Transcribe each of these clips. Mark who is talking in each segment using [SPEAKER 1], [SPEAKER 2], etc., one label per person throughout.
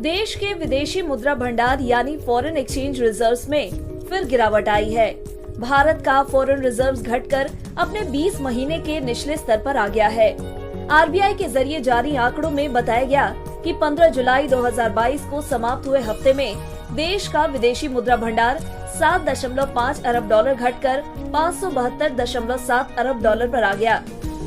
[SPEAKER 1] देश के विदेशी मुद्रा भंडार यानी फॉरेन एक्सचेंज रिजर्व्स में फिर गिरावट आई है। भारत का फॉरेन रिजर्व्स घटकर अपने 20 महीने के निचले स्तर पर आ गया है। आरबीआई के जरिए जारी आंकड़ों में बताया गया कि 15 जुलाई 2022 को समाप्त हुए हफ्ते में देश का विदेशी मुद्रा भंडार 7.5 अरब डॉलर घटकर 572.7 अरब डॉलर पर आ गया।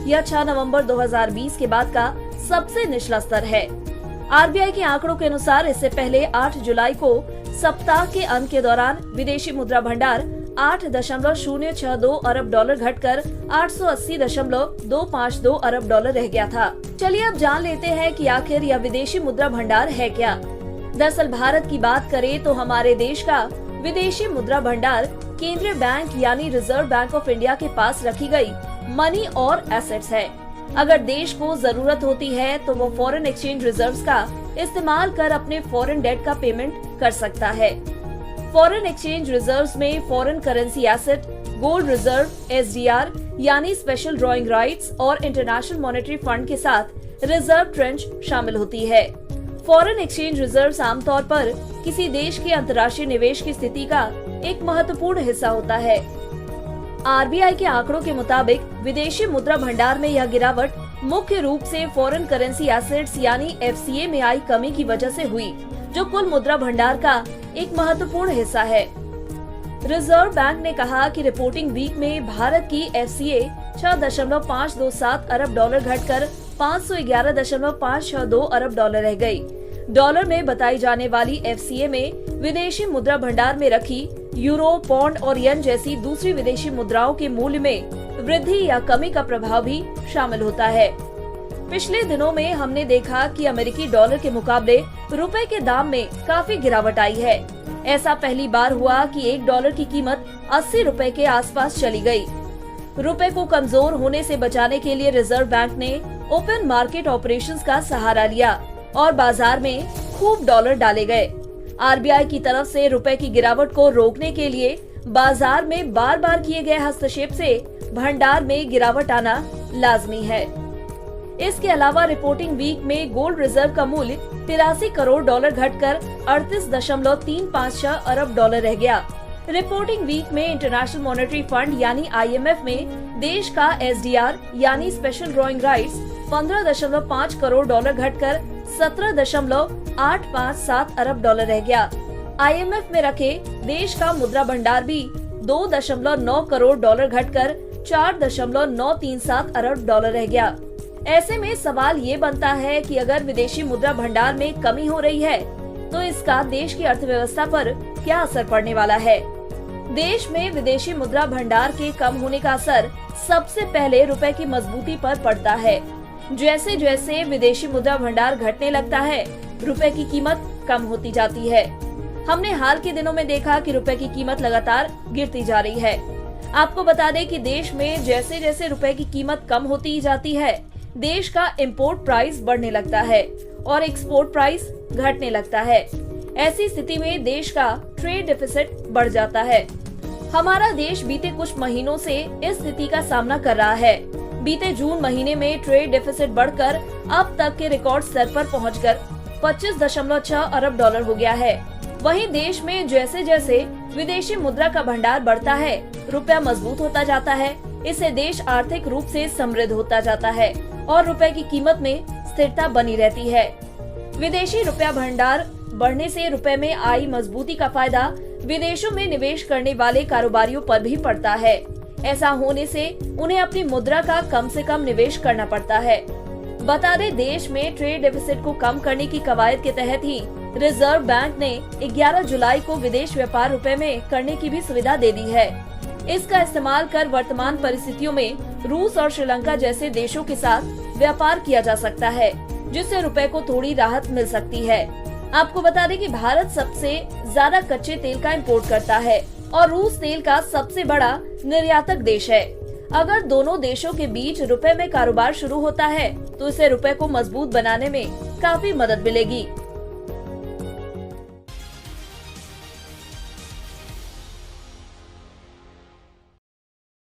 [SPEAKER 1] यह 6 नवंबर 2020 के बाद का सबसे निचला स्तर है। आरबीआई के आंकड़ों के अनुसार इससे पहले 8 जुलाई को सप्ताह के अंत के दौरान विदेशी मुद्रा भंडार 8.062 अरब डॉलर घटकर 880.252 अरब डॉलर रह गया था। चलिए अब जान लेते हैं कि आखिर यह विदेशी मुद्रा भंडार है क्या। दरअसल भारत की बात करें तो हमारे देश का विदेशी मुद्रा भंडार केंद्रीय बैंक यानी रिजर्व बैंक ऑफ इंडिया के पास रखी गई मनी और एसेट्स है। अगर देश को जरूरत होती है तो वो फॉरेन एक्सचेंज रिजर्व्स का इस्तेमाल कर अपने फॉरेन डेट का पेमेंट कर सकता है। फॉरेन एक्सचेंज रिजर्व्स में foreign currency asset, gold reserve, SDR यानी स्पेशल ड्रॉइंग राइट्स और इंटरनेशनल मॉनेटरी फंड के साथ रिजर्व ट्रेंच शामिल होती है। फॉरेन एक्सचेंज रिजर्व्स आमतौर पर किसी देश के अंतर्राष्ट्रीय निवेश की स्थिति का एक महत्वपूर्ण हिस्सा होता है। आरबीआई के आंकड़ों के मुताबिक विदेशी मुद्रा भंडार में यह गिरावट मुख्य रूप से फॉरेन करेंसी एसेट्स यानी एफसीए में आई कमी की वजह से हुई, जो कुल मुद्रा भंडार का एक महत्वपूर्ण हिस्सा है। रिजर्व बैंक ने कहा कि रिपोर्टिंग वीक में भारत की एफसीए 6.527 अरब डॉलर घटकर 511.562 अरब डॉलर रह गई। डॉलर में बताई जाने वाली एफसीए में विदेशी मुद्रा भंडार में रखी यूरो, पौंड और येन जैसी दूसरी विदेशी मुद्राओं के मूल्य में वृद्धि या कमी का प्रभाव भी शामिल होता है। पिछले दिनों में हमने देखा कि अमेरिकी डॉलर के मुकाबले रुपए के दाम में काफी गिरावट आई है। ऐसा पहली बार हुआ कि $1 की कीमत 80 रुपए के आसपास चली गई। रुपए को कमजोर होने से बचाने के लिए रिजर्व बैंक ने ओपन मार्केट ऑपरेशंस का सहारा लिया और बाजार में खूब डॉलर डाले गए। आरबीआई की तरफ से रुपए की गिरावट को रोकने के लिए बाजार में बार बार किए गए हस्तक्षेप से भंडार में गिरावट आना लाजमी है। इसके अलावा रिपोर्टिंग वीक में गोल्ड रिजर्व का मूल्य 83 करोड़ डॉलर घटकर 38.356 अरब डॉलर रह गया। रिपोर्टिंग वीक में इंटरनेशनल मॉनेटरी फंड यानी आईएमएफ में देश का एसडीआर यानी special drawing rights 15.5 crore dollar घटकर 17.857 अरब डॉलर रह गया। आईएमएफ में रखे देश का मुद्रा भंडार भी 2.9 करोड़ डॉलर घटकर 4.937 अरब डॉलर रह गया। ऐसे में सवाल ये बनता है कि अगर विदेशी मुद्रा भंडार में कमी हो रही है तो इसका देश की अर्थव्यवस्था पर क्या असर पड़ने वाला है। देश में विदेशी मुद्रा भंडार के कम होने का असर सबसे पहले रुपए की मजबूती पर पड़ता है। जैसे जैसे विदेशी मुद्रा भंडार घटने लगता है, रुपए की कीमत कम होती जाती है। हमने हाल के दिनों में देखा कि रुपए की कीमत लगातार गिरती जा रही है। आपको बता दें कि देश में जैसे जैसे रुपए की कीमत कम होती जाती है, देश का इंपोर्ट प्राइस बढ़ने लगता है और एक्सपोर्ट प्राइस घटने लगता है। ऐसी स्थिति में देश का ट्रेड डेफिसिट बढ़ जाता है। हमारा देश बीते कुछ महीनों से इस स्थिति का सामना कर रहा है। बीते जून महीने में ट्रेड डेफिसिट बढ़कर अब तक के रिकॉर्ड स्तर पर पहुंचकर 25.6 अरब डॉलर हो गया है। वहीं देश में जैसे जैसे विदेशी मुद्रा का भंडार बढ़ता है, रुपया मजबूत होता जाता है। इससे देश आर्थिक रूप से समृद्ध होता जाता है और रुपए की कीमत में स्थिरता बनी रहती है। विदेशी रुपया भंडार बढ़ने से रुपए में आई मजबूती का फायदा विदेशों में निवेश करने वाले कारोबारियों पर भी पड़ता है। ऐसा होने से उन्हें अपनी मुद्रा का कम से कम निवेश करना पड़ता है। बता दें, देश में ट्रेड डेफिसिट को कम करने की कवायद के तहत ही रिजर्व बैंक ने 11 जुलाई को विदेश व्यापार रुपए में करने की भी सुविधा दे दी है। इसका इस्तेमाल कर वर्तमान परिस्थितियों में रूस और श्रीलंका जैसे देशों के साथ व्यापार किया जा सकता है, जिससे रुपए को थोड़ी राहत मिल सकती है। आपको बता दें कि भारत सबसे ज्यादा कच्चे तेल का इंपोर्ट करता है और रूस तेल का सबसे बड़ा निर्यातक देश है। अगर दोनों देशों के बीच रुपए में कारोबार शुरू होता है तो इसे रुपए को मजबूत बनाने में काफी मदद मिलेगी।